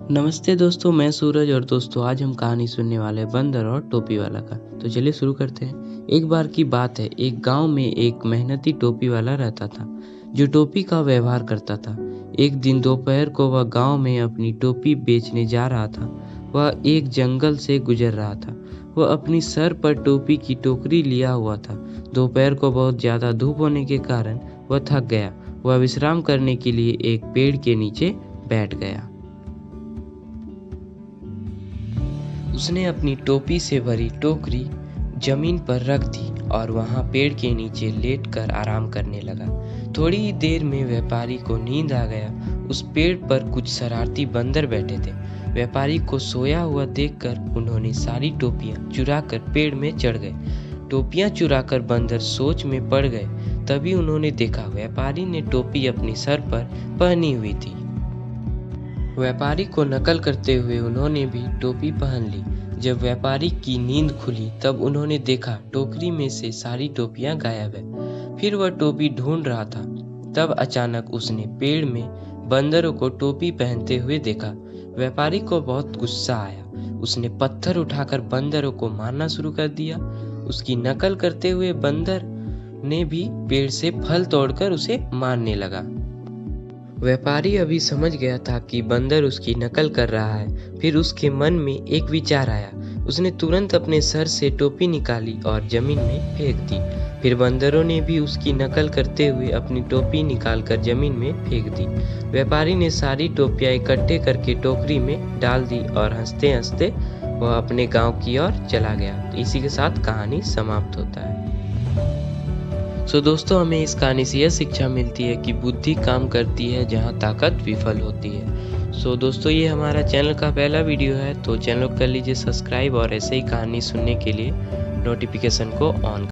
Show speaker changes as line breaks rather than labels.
नमस्ते दोस्तों, मैं सूरज और दोस्तों आज हम कहानी सुनने वाले हैं बंदर और टोपी वाला का। तो चलिए शुरू करते हैं। एक बार की बात है, एक गांव में एक मेहनती टोपी वाला रहता था, जो टोपी का व्यवहार करता था। एक दिन दोपहर को वह गांव में अपनी टोपी बेचने जा रहा था। वह एक जंगल से गुजर रहा था। वह अपनी सर पर टोपी की टोकरी लिया हुआ था। दोपहर को बहुत ज़्यादा धूप होने के कारण वह थक गया। वह विश्राम करने के लिए एक पेड़ के नीचे बैठ गया। उसने अपनी टोपी से भरी टोकरी जमीन पर रख दी और वहां पेड़ के नीचे लेटकर आराम करने लगा। थोड़ी ही देर में व्यापारी को नींद आ गया। उस पेड़ पर कुछ शरारती बंदर बैठे थे। व्यापारी को सोया हुआ देखकर उन्होंने सारी टोपियां चुराकर पेड़ में चढ़ गए। टोपियां चुराकर बंदर सोच में पड़ गए। तभी उन्होंने देखा व्यापारी ने टोपी अपने सर पर पहनी हुई थी। व्यापारी को नकल करते हुए उन्होंने भी टोपी पहन ली। जब व्यापारी की नींद खुली तब उन्होंने देखा टोकरी में से सारी टोपियां गायब है। फिर वह टोपी ढूंढ रहा था। तब अचानक उसने पेड़ में बंदरों को टोपी पहनते हुए देखा। व्यापारी को बहुत गुस्सा आया। उसने पत्थर उठाकर बंदरों को मारना शुरू कर दिया। उसकी नकल करते हुए बंदर ने भी पेड़ से फल तोड़कर उसे मारने लगा। व्यापारी अभी समझ गया था कि बंदर उसकी नकल कर रहा है। फिर उसके मन में एक विचार आया। उसने तुरंत अपने सर से टोपी निकाली और जमीन में फेंक दी। फिर बंदरों ने भी उसकी नकल करते हुए अपनी टोपी निकालकर जमीन में फेंक दी। व्यापारी ने सारी टोपियां इकट्ठे करके टोकरी में डाल दी और हंसते हंसते वह अपने गांव की ओर चला गया। इसी के साथ कहानी समाप्त होता है। दोस्तों, हमें इस कहानी से यह शिक्षा मिलती है कि बुद्धि काम करती है जहाँ ताकत विफल होती है। दोस्तों, ये हमारा चैनल का पहला वीडियो है, तो चैनल को कर लीजिए सब्सक्राइब और ऐसे ही कहानी सुनने के लिए नोटिफिकेशन को ऑन